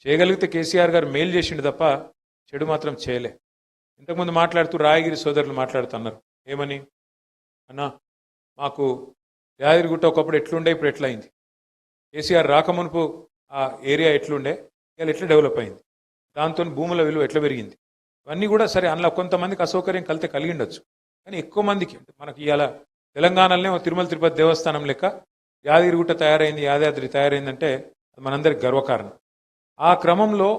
చేయగలిగితే కేసీఆర్ గారు మేలు చేసిండు తప్ప చెడు మాత్రం చేయలే. ఇంతకుముందు మాట్లాడుతూ రాయగిరి సోదరులు మాట్లాడుతున్నారు ఏమని, అన్నా మాకు యాదగిరిగుట్ట ఒకప్పుడు ఎట్లుండే ఇప్పుడు ఎట్లా అయింది, కేసీఆర్ రాకమునుపు ఆ ఏరియా ఎట్లుండే ఇవాళ ఎట్లా డెవలప్ అయింది, దాంతో భూముల విలువ ఎట్లా పెరిగింది, ఇవన్నీ కూడా సరే అందులో కొంతమందికి అసౌకర్యం కలిగి ఉండొచ్చు. కానీ ఎక్కువ మందికి మనకి ఇవాళ తెలంగాణలోనే తిరుమల తిరుపతి దేవస్థానం లెక్క యాదగిరిగుట్ట తయారైంది, యాదాద్రి తయారైందంటే అది మనందరికి గర్వకారణం. ఆ క్రమంలో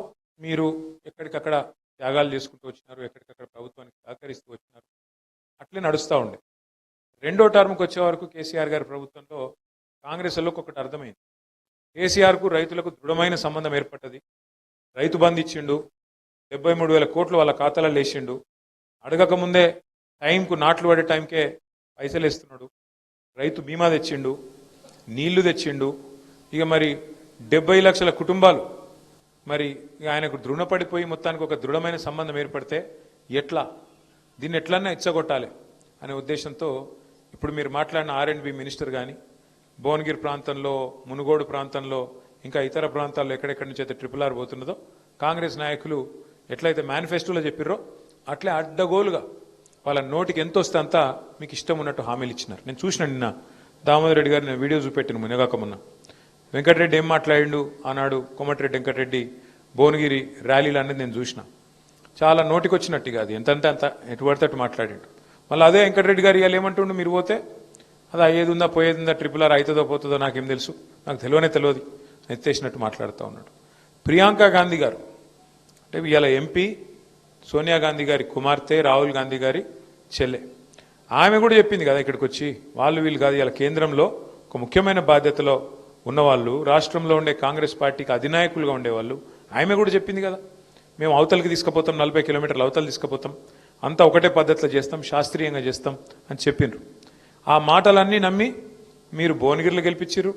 మీరు ఎక్కడికక్కడ త్యాగాలు చేసుకుంటూ వచ్చినారు, ఎక్కడికక్కడ ప్రభుత్వానికి సహకరిస్తూ వచ్చినారు, అట్లే నడుస్తూ ఉండే. రెండో టర్మ్కి వచ్చే వరకు కేసీఆర్ గారి ప్రభుత్వంలో కాంగ్రెస్ వాళ్ళకి ఒకటి అర్థమైంది, కేసీఆర్కు రైతులకు దృఢమైన సంబంధం ఏర్పడ్డది. రైతు బంధు ఇచ్చిండు, 73,000 కోట్లు వాళ్ళ ఖాతాలో వేసిండు, అడగకముందే టైంకు నాట్లు పడే టైంకే పైసలు వేస్తున్నాడు, రైతు బీమా తెచ్చిండు, నీళ్లు తెచ్చిండు. ఇక మరి 70 లక్షల కుటుంబాలు మరి ఆయనకు దృఢపడిపోయి మొత్తానికి ఒక దృఢమైన సంబంధం ఏర్పడితే ఎట్లా దీన్ని ఎట్లన్నా ఇచ్చగొట్టాలి అనే ఉద్దేశంతో ఇప్పుడు మీరు మాట్లాడిన R&B మినిస్టర్ కానీ భువనగిరి ప్రాంతంలో, మునుగోడు ప్రాంతంలో, ఇంకా ఇతర ప్రాంతాల్లో ఎక్కడెక్కడి నుంచి అయితే RRR పోతున్నదో కాంగ్రెస్ నాయకులు ఎట్లయితే మేనిఫెస్టోలో చెప్పిర్రో అట్లే అడ్డగోలుగా వాళ్ళ నోటికి ఎంత వస్తే అంతా మీకు ఇష్టం ఉన్నట్టు హామీలు ఇచ్చినారు. నేను చూసిన నిన్న దామోదర్ రెడ్డి గారు నేను వీడియో చూపెట్టిన మునగాకమున్న వెంకటరెడ్డి ఏం మాట్లాడిండు ఆనాడు, కోమటిరెడ్డి వెంకటరెడ్డి భువనగిరి ర్యాలీలు అనేది నేను చూసిన. చాలా నోటికి వచ్చినట్టు కాదు, ఎంతంటే అంత ఎటు పడితే అటు మాట్లాడిండు. మళ్ళీ అదే వెంకటరెడ్డి గారు ఇవాళ ఏమంటుండు, మీరు పోతే అది అయ్యేది ఉందా పోయేది ఉందా, RRR అవుతుందో పోతుందో నాకేం తెలుసు, నాకు తెలియదు ఎత్తేసినట్టు మాట్లాడుతూ ఉన్నాడు. ప్రియాంక గాంధీ గారు అంటే ఇవాళ MP సోనియా గాంధీ గారి కుమార్తె, రాహుల్ గాంధీ గారి చెల్లె, ఆమె కూడా చెప్పింది కదా ఇక్కడికి వచ్చి, వాళ్ళు వీళ్ళు కాదు ఇలా కేంద్రంలో ఒక ముఖ్యమైన బాధ్యతలో ఉన్నవాళ్ళు, రాష్ట్రంలో ఉండే కాంగ్రెస్ పార్టీకి అధినాయకులుగా ఉండేవాళ్ళు, ఆమె కూడా చెప్పింది కదా మేము అవతలకి తీసుకుపోతాం, 40 కిలోమీటర్లు అవతల తీసుకుపోతాం, అంతా ఒకటే పద్ధతిలో చేస్తాం, శాస్త్రీయంగా చేస్తాం అని చెప్పిండ్రు. ఆ మాటలన్నీ నమ్మి మీరు భువనగిరిలో గెలిపించారు,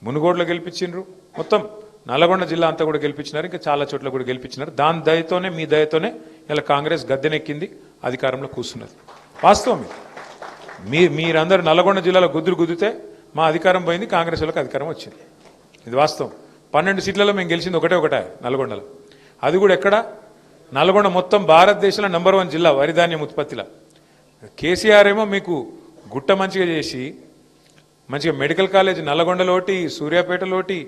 మునుగోడులో గెలిపించిండ్రు, మొత్తం నల్గొండ జిల్లా అంతా కూడా గెలిపించినారు, ఇంకా చాలా చోట్ల కూడా గెలిపించినారు. దాని దయతోనే మీ దయతోనే ఇలా కాంగ్రెస్ గద్దెనెక్కింది, అధికారంలో కూర్చున్నది. వాస్తవం మీరందరూ నల్గొండ జిల్లాలో గుద్దితే మా అధికారం పోయింది, కాంగ్రెస్ వాళ్ళకి అధికారం వచ్చింది. ఇది వాస్తవం. 12 సీట్లలో మేము గెలిచింది ఒకటే నల్గొండలో. అది కూడా ఎక్కడ, నల్గొండ మొత్తం భారతదేశంలో నంబర్ 1 జిల్లా వరిధాన్యం ఉత్పత్తిలో. కేసీఆర్ ఏమో మీకు గుట్ట మంచిగా చేసి మంచిగా మెడికల్ కాలేజ్ నల్గొండలోటి, సూర్యాపేటలోటి,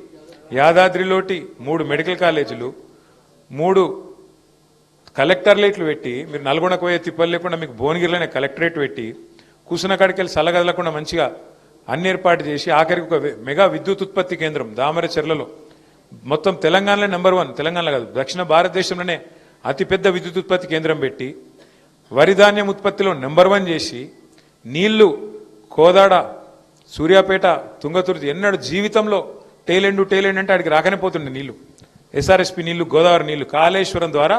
యాదాద్రిలోటి 3 మెడికల్ కాలేజీలు, 3 కలెక్టర్లేట్లు పెట్టి మీరు నల్గొండకు పోయే తిప్పలు లేకుండా మీకు భువనగిరిలోనే కలెక్టరేట్ పెట్టి కూసున్న కాడికి వెళ్ళి సలగదలకుండా మంచిగా అన్ని ఏర్పాటు చేసి ఆఖరికి ఒక మెగా విద్యుత్ ఉత్పత్తి కేంద్రం దామరచెర్లలో, మొత్తం తెలంగాణలో నంబర్ 1, తెలంగాణలో కాదు దక్షిణ భారతదేశంలోనే అతిపెద్ద విద్యుత్ ఉత్పత్తి కేంద్రం పెట్టి వరిధాన్యం ఉత్పత్తిలో నంబర్ 1 చేసి నీళ్లు కోదాడ, సూర్యాపేట, తుంగతుర్తి ఎన్నడూ జీవితంలో టేలెండు అంటే ఆడికి రాకనే పోతుండే నీళ్లు, SRSP నీళ్లు, గోదావరి నీళ్లు, కాళేశ్వరం ద్వారా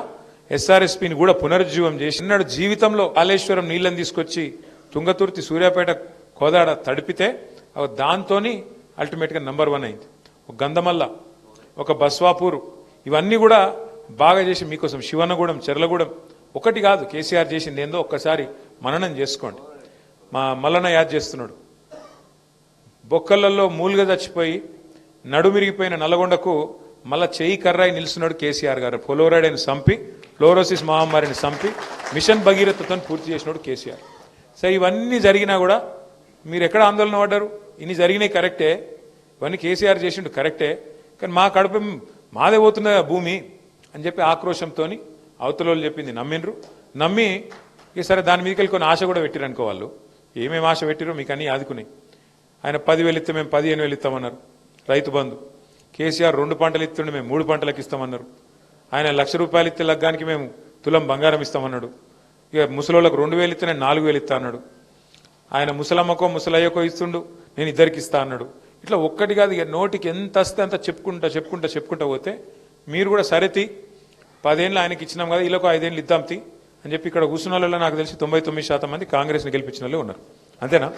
SRSPని కూడా పునరుజ్జీవం చేసి ఎన్నడూ జీవితంలో కాళేశ్వరం నీళ్ళని తీసుకొచ్చి తుంగతుర్తి, సూర్యాపేట, కోదాడ తడిపితే దాంతోని అల్టిమేట్గా నంబర్ 1 అయింది. ఒక గంధమల్ల, ఒక బస్వాపూర్, ఇవన్నీ కూడా బాగా చేసి మీకోసం శివనగూడెం, చెర్లగూడెం ఒకటి కాదు కేసీఆర్ చేసింది ఏందో ఒక్కసారి మననం చేసుకోండి. మా మల్లన్న యాద్ చేస్తున్నాడు, బొక్కలలో మూలుగా చచ్చిపోయి నడుమిరిగిపోయిన నల్గొండకు మళ్ళా చెయ్యి కర్రాయి నిలుస్తున్నాడు కేసీఆర్ గారు. ఫ్లోరైడ్ని చంపి, ఫ్లోరోసిస్ మహమ్మారిని చంపి మిషన్ భగీరథతో పూర్తి చేసినాడు కేసీఆర్. సో ఇవన్నీ జరిగినా కూడా మీరు ఎక్కడ ఆందోళన పడ్డారు? ఇన్ని జరిగినాయి కరెక్టే, ఇవన్నీ కేసీఆర్ చేసిండు కరెక్టే, కానీ మా కడుపు మాదే పోతున్న భూమి అని చెప్పి ఆక్రోశంతో అవతల చెప్పింది నమ్మి ఇక సరే దాని మీదకి వెళ్ళి కొన్ని ఆశ కూడా పెట్టిరు అనుకో. వాళ్ళు ఏమేమి ఆశ పెట్టిరో మీకు అన్నీ ఆదుకున్నాయి. ఆయన 10,000 ఇస్తే మేము 15,000 ఇస్తామన్నారు, రైతు బంధు. కేసీఆర్ 2 పంటలు ఇస్తుండే మేము 3 పంటలకు ఇస్తామన్నారు. ఆయన ₹1,00,000 ఇస్తే లగ్గానికి మేము తులం బంగారం ఇస్తామన్నాడు. ఇక ముసలోళ్ళకు 2,000 ఇస్తే నేను 4,000 ఇస్తా అన్నాడు. ఆయన ముసలమ్మకో ముసలయ్యకో ఇస్తుండు, నేను ఇద్దరికి ఇస్తా అన్నాడు. ఇట్లా ఒక్కటి కాదు, ఇక నోటికి ఎంత వస్తే అంత చెప్పుకుంటా పోతే మీరు కూడా సరేతి 10 ఏళ్ళు ఆయనకి ఇచ్చినాం కదా, వీళ్ళకు 5 ఏళ్ళు ఇద్దాంతి అని చెప్పి ఇక్కడ కూర్చున్న వాళ్ళలో నాకు తెలిసి 99% మంది కాంగ్రెస్ని గెలిపించిన వాళ్ళే ఉన్నారు. అంతేనా?